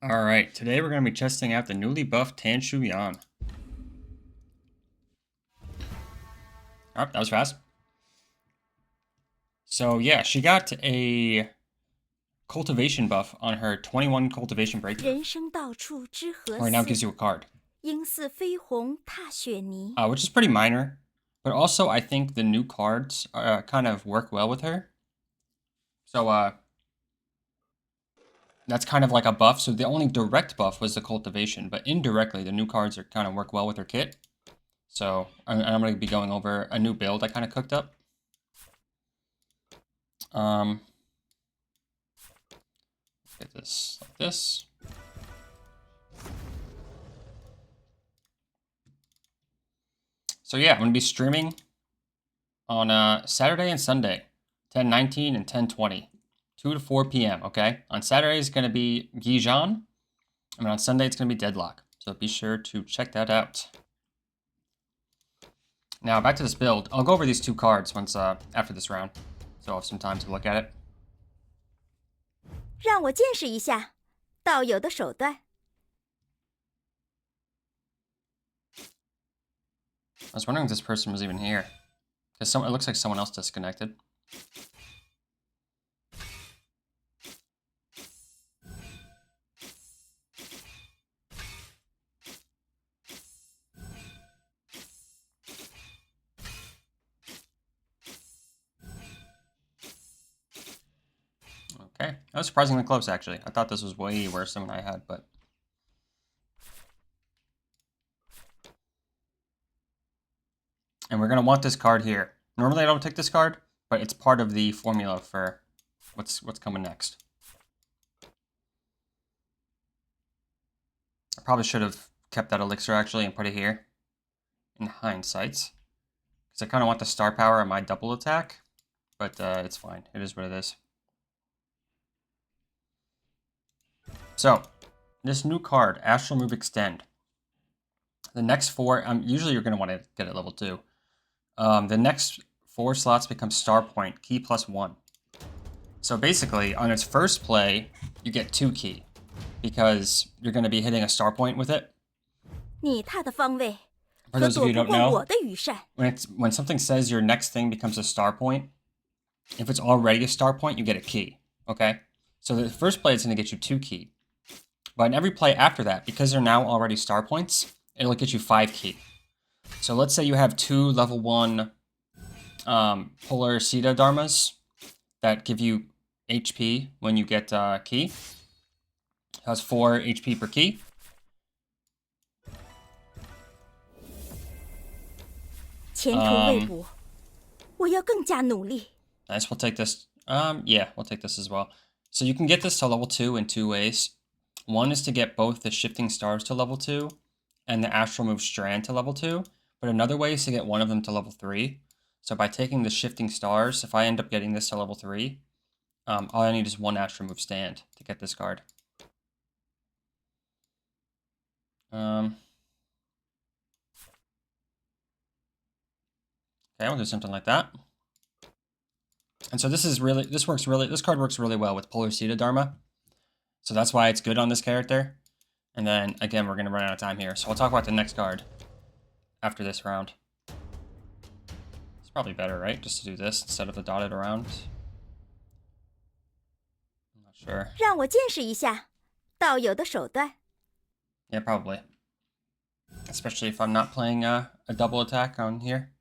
Alright, today we're going to be testing out the newly buffed Xian. Alright, that was fast. So yeah, she got a cultivation buff on her 21 cultivation breakthrough. 人生到处知何 Or it now gives 似， you a card. 应似飞鸿踏雪泥。 Which is pretty minor. But also, I think the new cards kind of work well with her. So, that's kind of like a buff. So the only direct buff was the cultivation, but indirectly, the new cards are kind of work well with her kit. So I'm going to be going over a new build I kind of cooked up. Get this like this. So yeah, I'm going to be streaming on Saturday and Sunday, 10:19 and 10:20, 2 to 4 p.m., okay? On Saturday, it's going to be Xian, and on Sunday, it's going to be Deadlock. So be sure to check that out. Now, back to this build. I'll go over these two cards once after this round, so I'll have some time to look at it. 让我见识一下道友的手段。 I was wondering if this person was even here, because it looks like someone else disconnected. Okay, that was surprisingly close, actually. I thought this was way worse than what I had, but... And we're going to want this card here. Normally I don't take this card, but it's part of the formula for what's coming next. I probably should have kept that elixir, actually, and put it here in hindsight. Because I kind of want the star power on my double attack, but it's fine. It is what it is. So, this new card, Astral Move Extend. The next four, usually you're going to want to get it level 2. The next 4 slots become Star Point, Key +1. So basically, on its first play, you get 2 key, because you're going to be hitting a Star Point with it. 你踏的方位 For 和 those of 躲 you who 不 don't 过 know, 我的羽扇。 when something says your next thing becomes a Star Point, if it's already a Star Point, you get a key, okay? So the first play is going to get you 2 key. But in every play after that, because they're now already Star Points, it'll get you 5 key. So let's say you have 2 level 1 Polar Sita Dharmas that give you HP when you get key. It has 4 HP per key. 前途未卜，我要更加努力。 Nice, we'll take this. Yeah, we'll take this as well. So you can get this to level 2 in 2 ways. One is to get both the Shifting Stars to level 2 and the Astral Move Strand to level 2. But another way is to get one of them to level 3. So by taking the Shifting Stars, if I end up getting this to level 3, all I need is 1 Astral Move Stand to get this card. Okay, we'll do something like that. And so this card works really well with Polar Sita Dharma. So that's why it's good on this character. And then, again, we're going to run out of time here. So we'll talk about the next card after this round. It's probably better, right? Just to do this instead of the dotted around. I'm not sure. 让我见识一下道友的手段。 Yeah, probably. Especially if I'm not playing a double attack on here.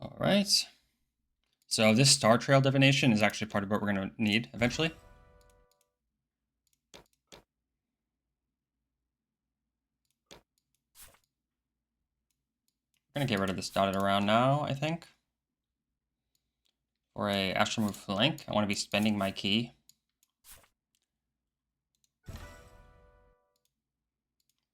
All right. So this Star Trail divination is actually part of what we're going to need eventually. I'm going to get rid of this dotted around now, I think. For a Astral Move Flank, I want to be spending my key.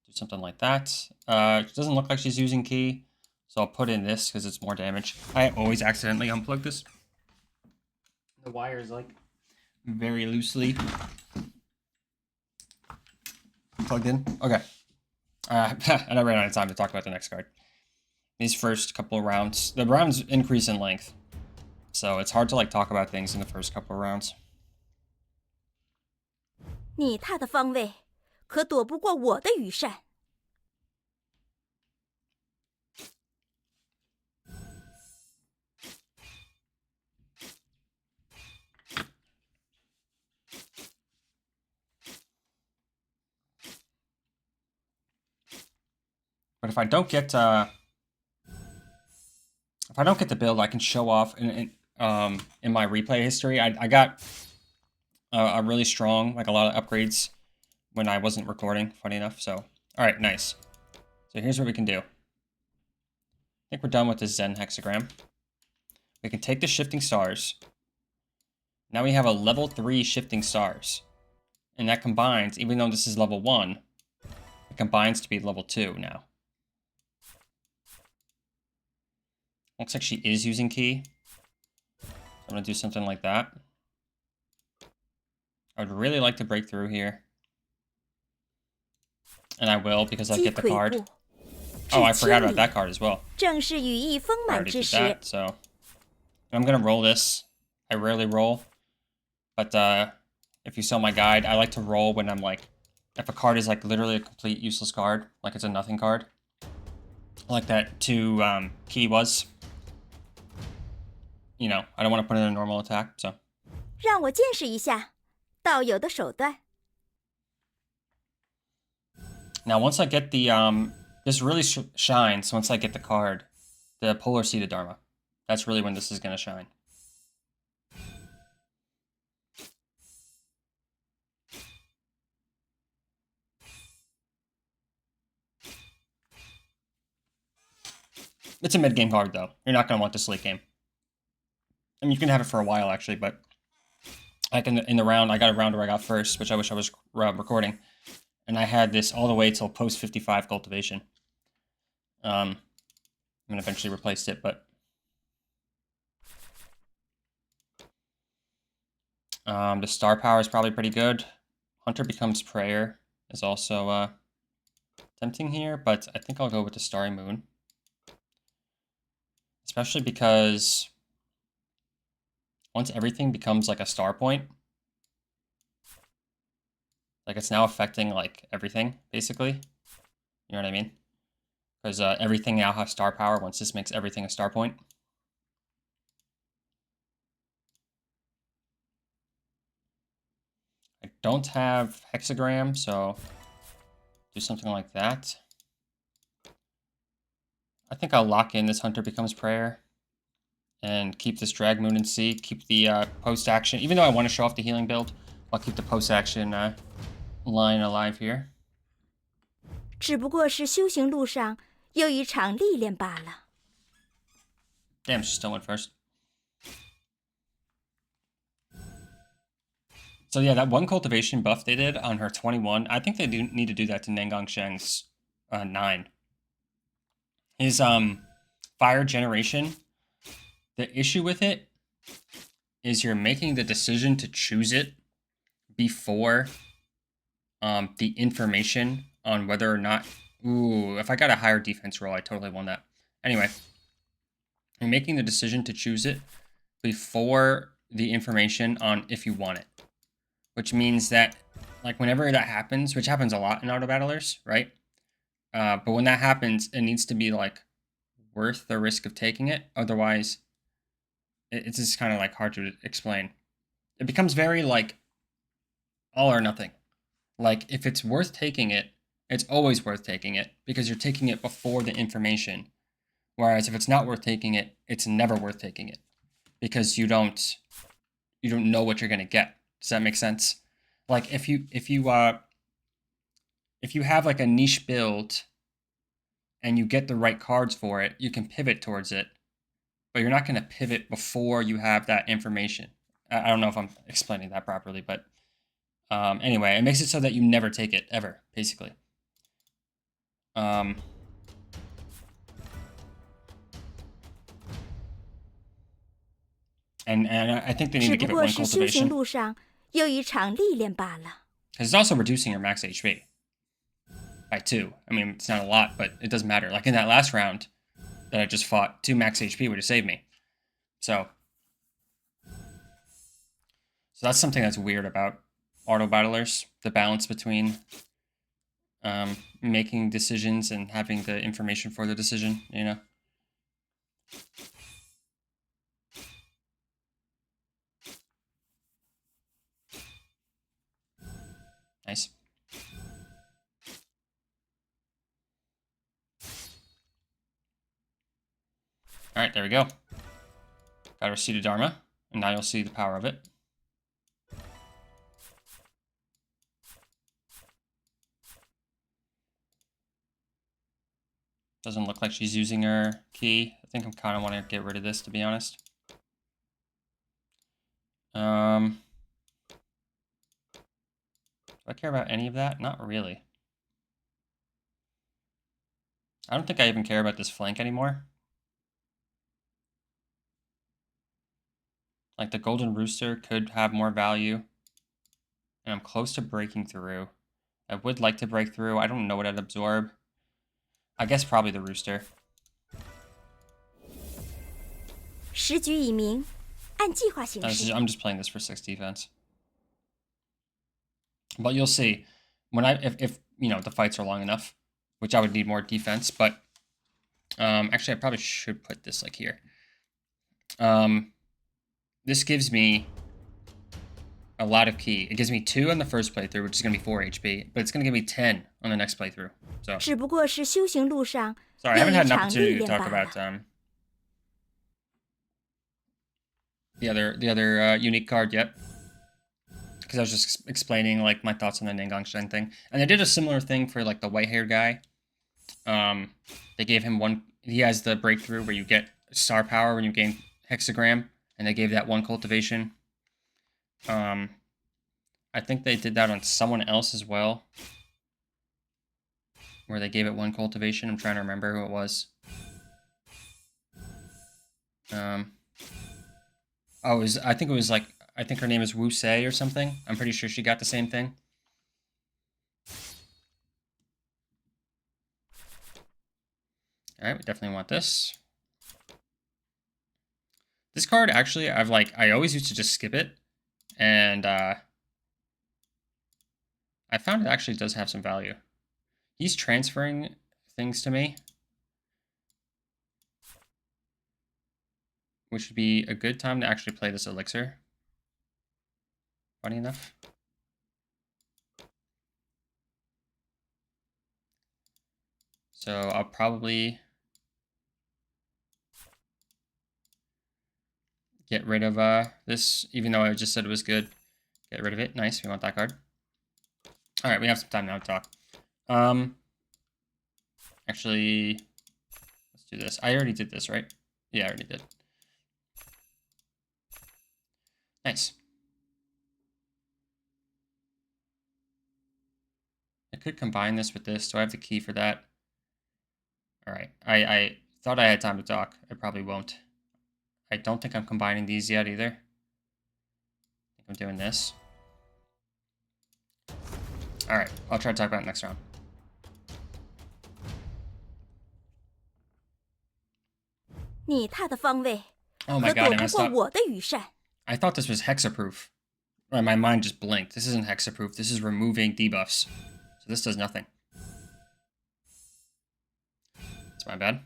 Do something like that. It doesn't look like she's using key, so I'll put in this because it's more damage. I always accidentally unplug this The wire is like very loosely plugged in. Okay. And I ran out of time to talk about the next card. These first couple of rounds, the rounds increase in length, so it's hard to like talk about things in the first couple of rounds. 你踏的方位，可躲不过我的羽扇。But if I don't get the build, I can show off in my replay history. I got a really strong, like a lot of upgrades when I wasn't recording. Funny enough. So all right, nice. So here's what we can do. I think we're done with this Zen hexagram. We can take the shifting stars. Now we have a level 3 shifting stars, and that combines. Even though this is level 1, it combines to be level 2 now. Looks like she is using key. I'm going to do something like that. I would really like to break through here. And I will, because I get the card. Oh, I forgot about that card as well. 正是羽翼丰 I 满 already 之 did 时。 that, so I'm going to roll this. I rarely roll. But if you saw my guide, I like to roll when I'm like, if a card is like literally a complete useless card, like it's a nothing card. Like that 2 key was. You know, I don't want to put in a normal attack, so. 让我见识一下道友的手段。 Now, once I get the, this really shines once I get the card, the Polar Seed of Dharma. That's really when this is going to shine. It's a mid-game card, though. You're not going to want this late game. I mean, you can have it for a while, actually, but like in the round, I got a round where I got first, which I wish I was recording. And I had this all the way till post 55 cultivation. And eventually replaced it, but the star power is probably pretty good. Hunter becomes prayer is also tempting here, but I think I'll go with the Starry Moon. Especially because once everything becomes like a star point, like it's now affecting like everything, basically. You know what I mean? Because everything now has star power once this makes everything a star point. I don't have hexagram, so do something like that. I think I'll lock in this Hunter Becomes Prayer and keep this Drag Moon and Sea, keep the post-action. Even though I want to show off the healing build, I'll keep the post-action line alive here. 只不过是修行路上又一场历练罢了。 Damn, she still went first. So yeah, that one cultivation buff they did on her 21, I think they do need to do that to Nangang Sheng's 9. His fire generation, the issue with it is you're making the decision to choose it before the information on whether or not... Ooh, if I got a higher defense roll, I totally won that. Anyway, you're making the decision to choose it before the information on if you want it. Which means that, like, whenever that happens, which happens a lot in auto battlers, right? But when that happens, it needs to be, like, worth the risk of taking it. Otherwise, it's just kind of, like, hard to explain. It becomes very, like, all or nothing. Like, if it's worth taking it, it's always worth taking it because you're taking it before the information. Whereas if it's not worth taking it, it's never worth taking it because you don't know what you're going to get. Does that make sense? Like if you have like a niche build and you get the right cards for it, you can pivot towards it, but you're not going to pivot before you have that information. I don't know if I'm explaining that properly, but anyway, it makes it so that you never take it ever, basically. And I think they need 只 to 不 give it 过 one 是修行 cultivation. 路上又一场历练罢了。 Because it's also reducing your max HP by 2. I mean, it's not a lot, but it doesn't matter. Like in that last round that I just fought, 2 max HP would have saved me. So that's something that's weird about auto battlers, the balance between making decisions and having the information for the decision, you know? Nice. All right, there we go. Got our seated Dharma, and now you'll see the power of it. Doesn't look like she's using her key. I think I'm kind of wanting to get rid of this, to be honest. Do I care about any of that? Not really. I don't think I even care about this flank anymore. Like the Golden Rooster could have more value. And I'm close to breaking through. I would like to break through. I don't know what I'd absorb. I guess probably the Rooster. 时局已明，按计划行事。 I'm just playing this for 6 defense. But you'll see when if you know the fights are long enough, which I would need more defense. But actually, I probably should put this like here. This gives me a lot of key. It gives me 2 on the first playthrough, which is going to be 4 HP, but it's going to give me 10 on the next playthrough. So 只不过是修行路上 sorry, I 又 haven't 一 had an 场历 opportunity to 练 talk 罢 about 了。 the other unique card yet, because I was just explaining like my thoughts on the Nangang thing, and they did a similar thing for like the white-haired guy. They gave him one. He has the breakthrough where you get star power when you gain hexagram, and they gave that 1 cultivation. I think they did that on someone else as well, where they gave it 1 cultivation. I'm trying to remember who it was. I think it was like, I think her name is Wu Sei or something. I'm pretty sure she got the same thing. All right, we definitely want this. This card, actually, I always used to just skip it. And I found it actually does have some value. He's transferring things to me, which would be a good time to actually play this elixir. Funny enough. So I'll probably get rid of this, even though I just said it was good. Get rid of it. Nice, we want that card. All right, we have some time now to talk. Actually, let's do this. I already did this, right? Yeah, I already did. Nice. I could combine this with this. Do I have the key for that? All right. I thought I had time to talk. I probably won't. I don't think I'm combining these yet either. I think I'm doing this. All right. I'll try to talk about it next round. Oh my god, I messed up. I thought this was hexaproof. My mind just blinked. This isn't hexaproof. This is removing debuffs. So this does nothing. It's my bad.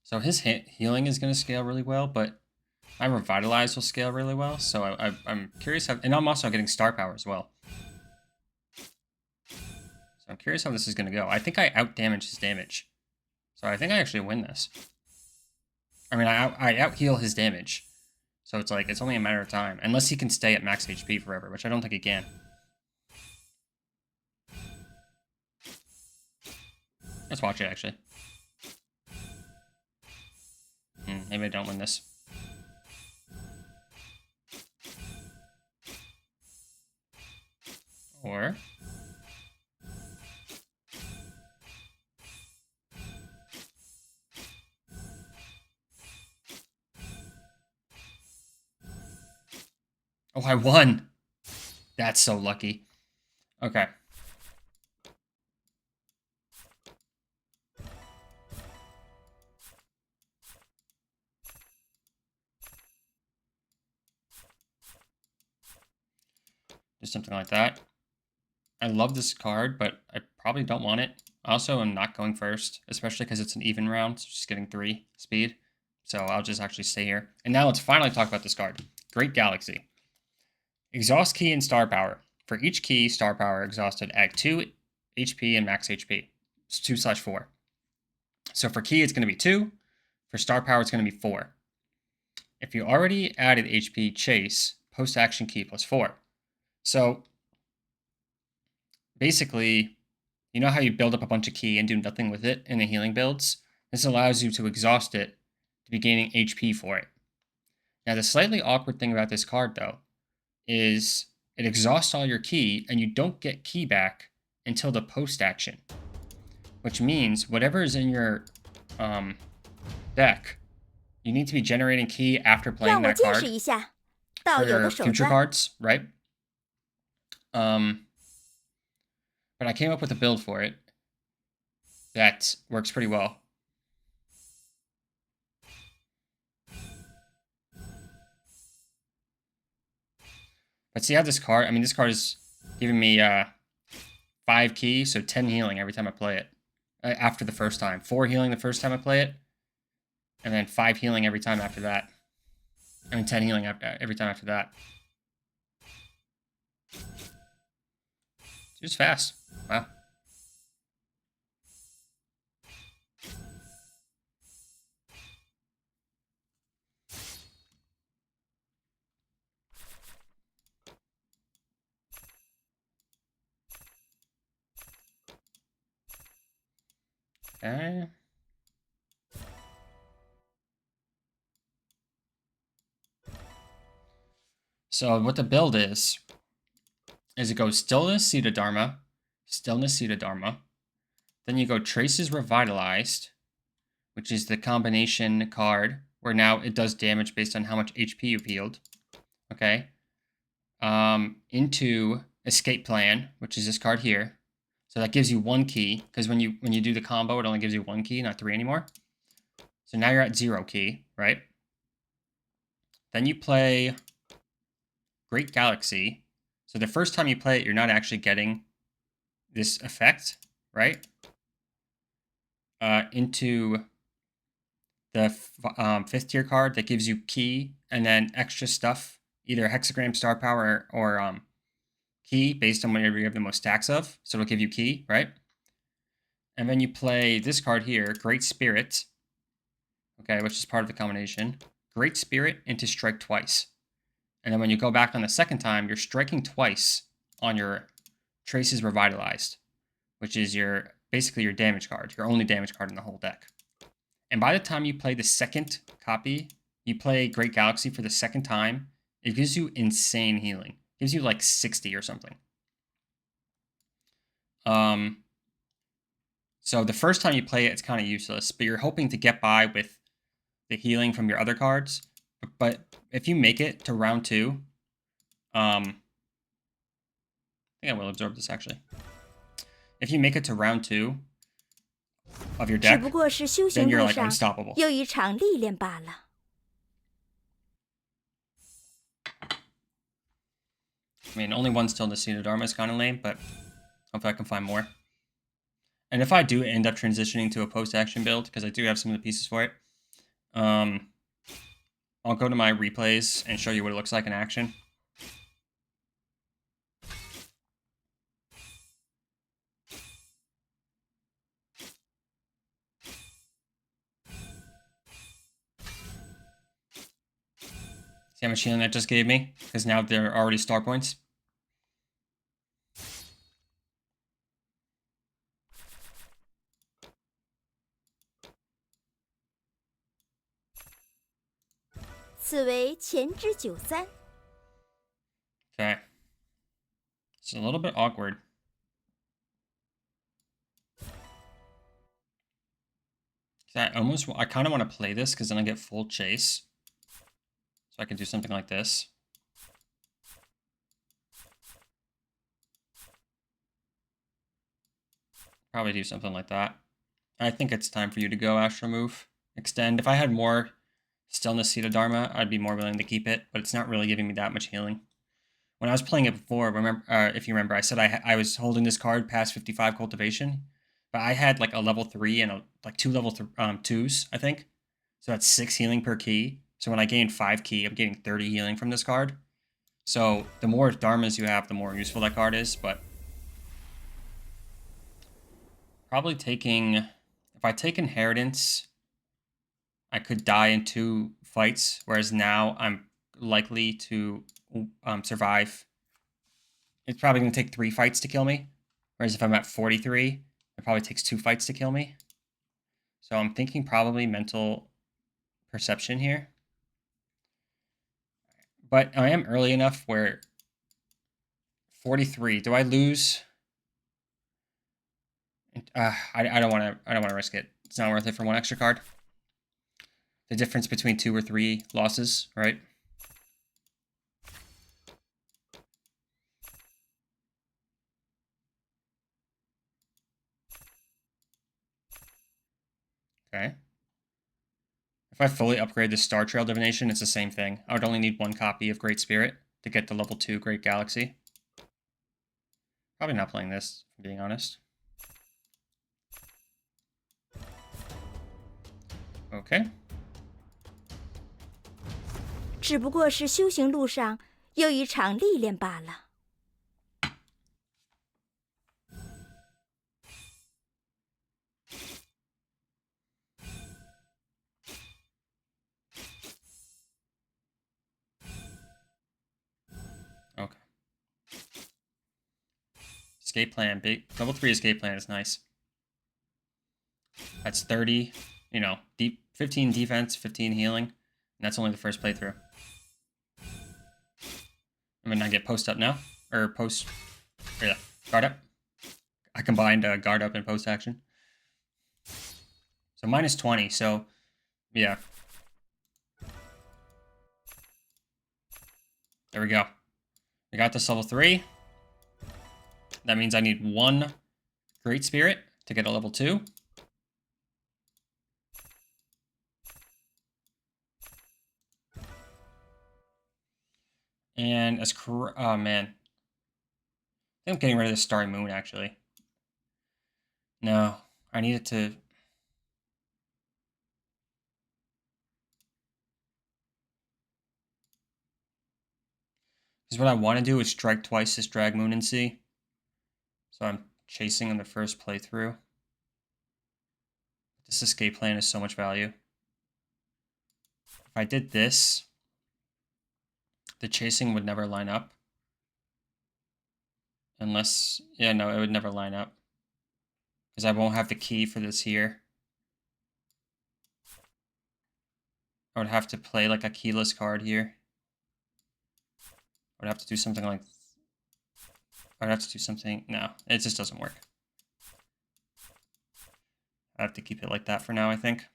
So his healing is going to scale really well, but my Revitalize will scale really well. So I'm curious how, and I'm also getting star power as well. So I'm curious how this is going to go. I think I out-damage his damage. So I think I actually win this. I mean, I out-heal his damage. So it's like, it's only a matter of time. Unless he can stay at max HP forever, which I don't think he can. Let's watch it, actually. maybe I don't win this. Or... oh, I won! That's so lucky. Okay. Do something like that. I love this card, but I probably don't want it. Also, I'm not going first, especially because it's an even round, so just getting 3 speed. So I'll just actually stay here. And now let's finally talk about this card. Great Galaxy. Exhaust key and star power. For each key, star power exhausted, add 2 HP and max HP. It's 2/4. So for key, it's going to be 2. For star power, it's going to be 4. If you already added HP chase, post-action key plus 4. So basically, you know how you build up a bunch of key and do nothing with it in the healing builds? This allows you to exhaust it to be gaining HP for it. Now, the slightly awkward thing about this card, though, is it exhausts all your key, and you don't get key back until the post-action. Which means whatever is in your deck, you need to be generating key after playing that card for your future cards, right? But I came up with a build for it that works pretty well. But see how this card, I mean, this card is giving me 5 key, so 10 healing every time I play it. After the first time. 4 healing the first time I play it, and then 5 healing every time after that. I mean, 10 healing every time after that. Just fast. Wow. Okay. So what the build is it goes Stillness, Seed of Dharma, Stillness, Seed of Dharma. Then you go Traces Revitalized, which is the combination card, where now it does damage based on how much HP you've healed. Okay. Into Escape Plan, which is this card here. So that gives you 1 key, because when you do the combo, it only gives you 1 key, not 3 anymore. So now you're at 0 key, right? Then you play Great Galaxy. So the first time you play it, you're not actually getting this effect, right? Into the 5th tier card that gives you key and then extra stuff, either hexagram, star power, or key based on whatever you have the most stacks of. So it'll give you key, right? And then you play this card here, Great Spirit, okay, which is part of the combination. Great Spirit into strike twice. And then when you go back on the second time, you're striking twice on your Traces Revitalized, which is basically your damage card, your only damage card in the whole deck. And by the time you play the second copy, you play Great Galaxy for the second time, it gives you insane healing. It gives you like 60 or something. So the first time you play it, it's kind of useless, but you're hoping to get by with the healing from your other cards. But if you make it to round 2, I think I will absorb this actually. If you make it to round 2 of your deck, then you're like unstoppable. I mean, only one still in the Seed of Dharma is kind of lame, but hopefully I can find more. And if I do end up transitioning to a post-action build, because I do have some of the pieces for it, I'll go to my replays and show you what it looks like in action. See how much healing that just gave me? Because now they're already star points. 此为前之93。Okay. It's a little bit awkward. I kind of want to play this because then I get full chase. So I can do something like this. Probably do something like that. I think it's time for you to go, Astral Move. Extend. If I had more Stillness Seed of Dharma, I'd be more willing to keep it, but it's not really giving me that much healing. When I was playing it before, remember, if you remember, I said I was holding this card past 55 cultivation, but I had like a level 3 and like 2 level 2s, I think. So that's 6 healing per key. So when I gain 5 key, I'm getting 30 healing from this card. So the more Dharmas you have, the more useful that card is, but probably taking, if I take Inheritance, I could die in 2 fights, whereas now I'm likely to survive. It's probably going to take 3 fights to kill me, whereas if I'm at 43, it probably takes 2 fights to kill me. So I'm thinking probably Mental Perception here. But I am early enough where 43, do I lose? I don't want to risk it. It's not worth it for 1 extra card. The difference between 2 or 3 losses, right? Okay. If I fully upgrade the Star Trail Divination, it's the same thing. I would only need 1 copy of Great Spirit to get the level 2 Great Galaxy. Probably not playing this, if I'm being honest. Okay. 只不过是修行路上又一场历练罢了。Okay. Escape plan. Big level 3 escape plan is nice. That's 30, 15 defense, 15 healing. And that's only the first playthrough. I'm gonna get post up now. Or post. Yeah, guard up. I combined guard up and post action. So minus 20, so yeah. There we go. We got this level 3. That means I need 1 Great Spirit to get a level 2. And as oh man. I think I'm getting rid of this Starry Moon actually. No, I need it to. Because what I want to do is strike twice this Drag Moon and see. So I'm chasing on the first playthrough. This escape plan is so much value. If I did this, the chasing would never line up. Unless, yeah, no, it would never line up. Because I won't have the key for this here. I would have to play like a keyless card here. I would have to do something like... I would have to do something... No, it just doesn't work. I have to keep it like that for now, I think.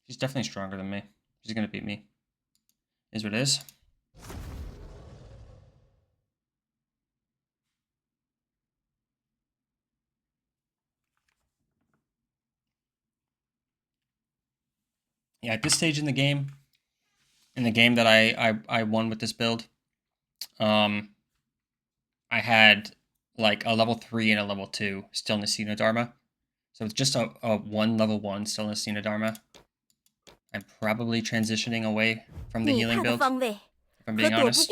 She's definitely stronger than me. She's going to beat me. Is what it is. Yeah, at this stage in the game that I won with this build, I had like a level 3 and a level 2 Stillness Dharma. So it's just a 1 level 1 Stillness Dharma. I'm probably transitioning away from the healing build, if I'm being honest.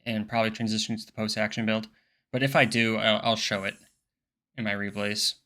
And probably transitioning to the post-action build. But if I do, I'll show it in my replays.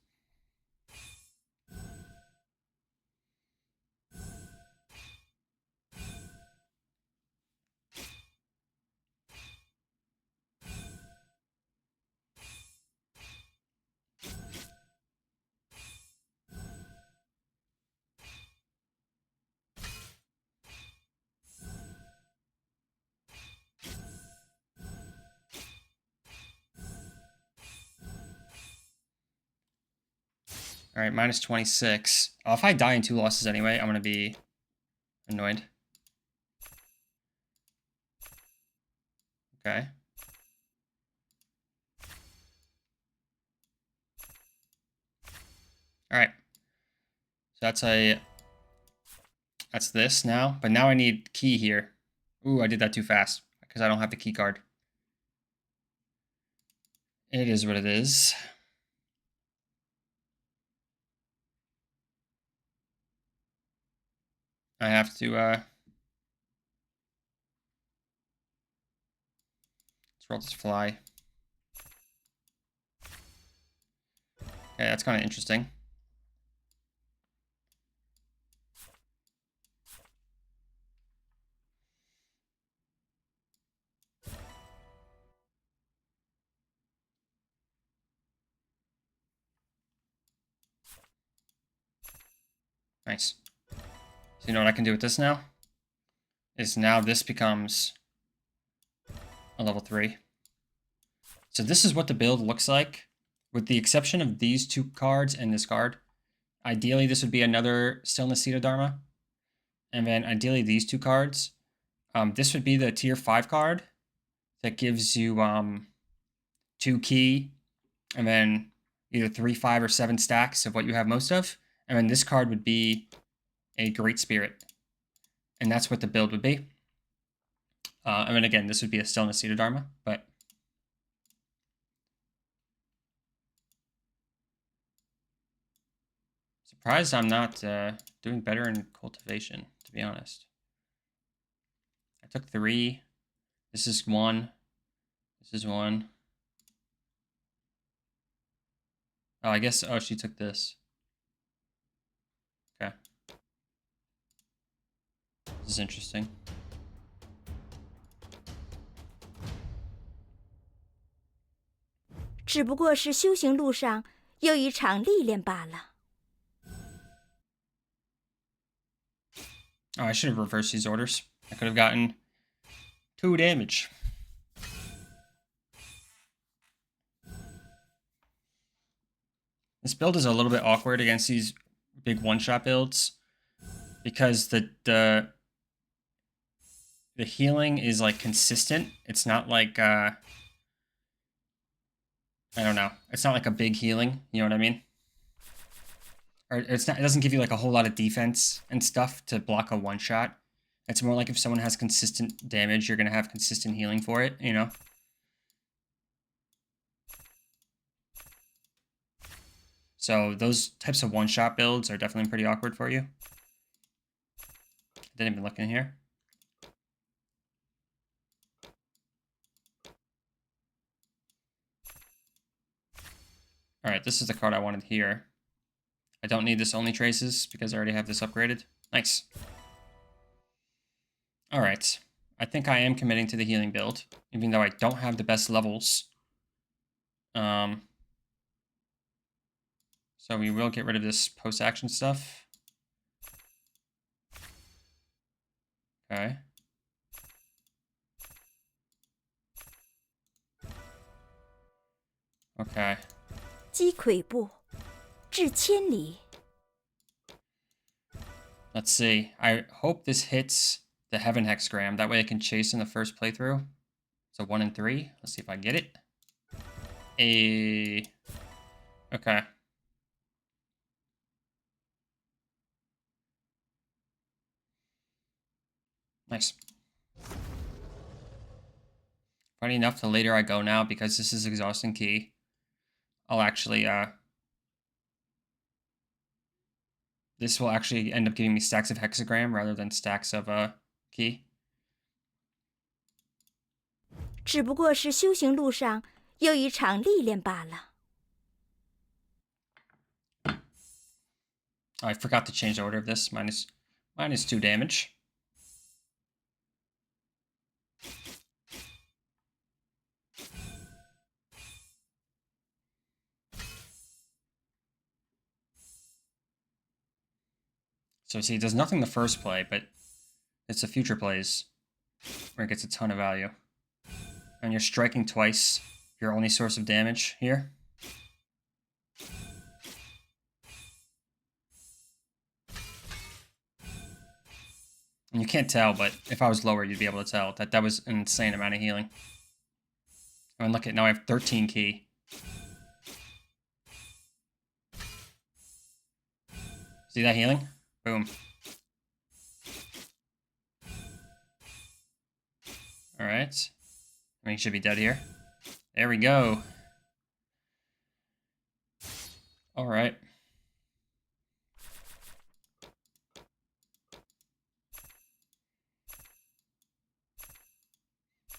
All right, minus 26. Oh, if I die in 2 losses anyway, I'm going to be annoyed. Okay. All right. So that's this now, but now I need key here. Ooh, I did that too fast because I don't have the key card. It is what it is. I have to let's roll this fly. Okay, that's kind of interesting. Nice. So you know what I can do with this now? Is now this becomes a level 3. So this is what the build looks like, with the exception of these 2 cards and this card. Ideally, this would be another Stillness Seed of Dharma. And then ideally these 2 cards. This would be the tier 5 card that gives you 2 key, and then either 3, 5, or 7 stacks of what you have most of. And then this card would be a Great Spirit. And that's what the build would be. And then again, this would be a Stillness Seed of Dharma, but surprised I'm not doing better in cultivation, to be honest. I took 3. This is 1. This is 1. Oh, I guess, oh, she took this. Okay. This is interesting.只不过是修行路上又一场历练罢了。Oh, I should have reversed these orders. I could have gotten 2 damage. This build is a little bit awkward against these big one-shot builds because the healing is like consistent. It's not like I don't know. It's not like a big healing. You know what I mean? Or it's not. It doesn't give you like a whole lot of defense and stuff to block a one shot. It's more like if someone has consistent damage, you're gonna have consistent healing for it. You know. So those types of one shot builds are definitely pretty awkward for you. I didn't even look in here. All right, this is the card I wanted here. I don't need this only traces because I already have this upgraded. Nice. All right. I think I am committing to the healing build, even though I don't have the best levels. So we will get rid of this post-action stuff. Okay. Okay. 击溃步，至千里。 Let's see. I hope this hits the Heaven Hexagram. That way I can chase in the first playthrough. So 1 and 3. Let's see if I get it. Okay. Nice. Funny enough, the later I go now, because this is exhausting key, I'll actually, this will actually end up giving me stacks of hexagram rather than stacks of key. 只不过是修行路上又一场历练罢了。 I forgot to change the order of this. Minus 2 damage. So see, it does nothing the first play, but it's the future plays where it gets a ton of value. And you're striking twice, your only source of damage here. And you can't tell, but if I was lower, you'd be able to tell that was an insane amount of healing. And look at now I have 13 ki. See that healing? Boom. Alright. I mean, he should be dead here. There we go. Alright.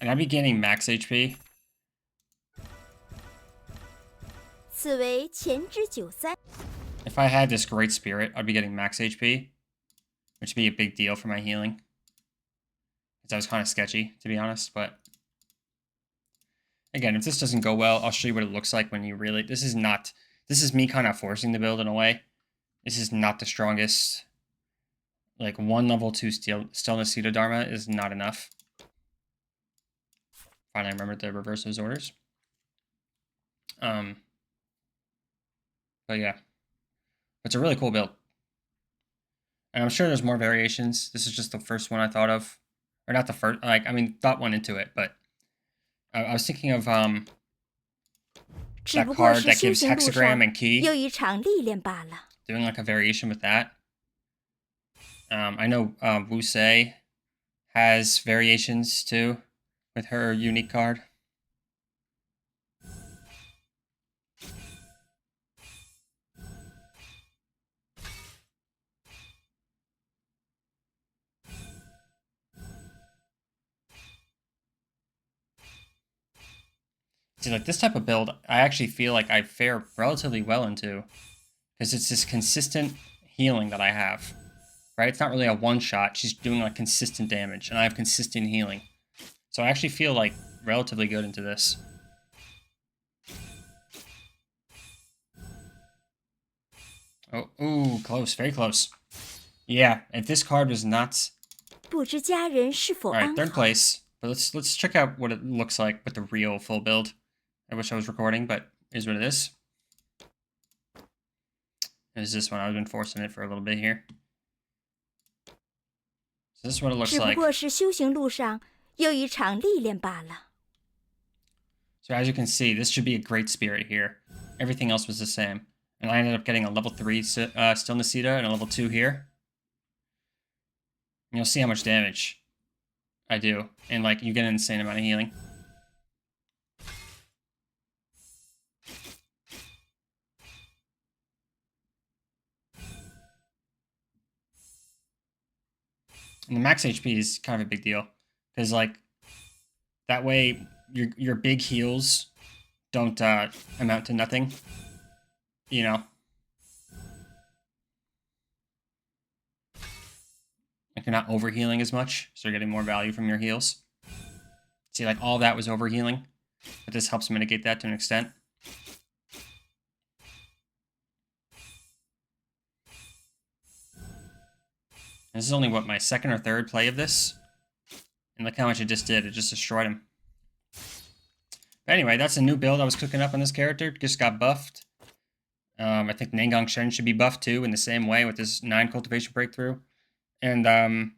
And I'd be gaining max HP. 此为前之九三。 If I had this great spirit, I'd be getting max HP, which would be a big deal for my healing. Because that was kind of sketchy, to be honest, but... Again, if this doesn't go well, I'll show you what it looks like when you really... This is me kind of forcing the build in a way. This is not the strongest. Like, 1 level 2 Stillness Seed Dharma is not enough. Finally, I remembered to reverse those orders. But yeah. It's a really cool build. And I'm sure there's more variations. This is just the first one I thought of. Or not the first, like, I mean, thought one into it, but... I was thinking of, that card that gives hexagram and key. Doing like a variation with that. I know Wu Sei has variations too with her unique card. See, like this type of build, I actually feel like I fare relatively well into, because it's this consistent healing that I have, right? It's not really a one-shot. She's doing like consistent damage, and I have consistent healing. So I actually feel like relatively good into this. Oh, ooh, close, very close. Yeah, if this card was not... Alright, third place. But let's check out what it looks like with the real full build. I wish I was recording, but is what it is. Is this one? I've been forcing it for a little bit here. So this is what it looks like. So as you can see, this should be a great spirit here. Everything else was the same. And I ended up getting a level 3 Stillness Seed and a level 2 here. And you'll see how much damage I do. And like, you get an insane amount of healing. And the max HP is kind of a big deal. Because like, that way your big heals don't amount to nothing. You know? Like you're not overhealing as much, so you're getting more value from your heals. See, like all that was overhealing, but this helps mitigate that to an extent. And this is only, what, my second or third play of this? And look how much it just did. It just destroyed him. But anyway, that's a new build I was cooking up on this character. Just got buffed. I think Nangang Shen should be buffed too in the same way with this 9 cultivation breakthrough. And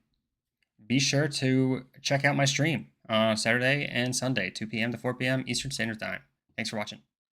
be sure to check out my stream on Saturday and Sunday, 2 p.m. to 4 p.m. Eastern Standard Time. Thanks for watching.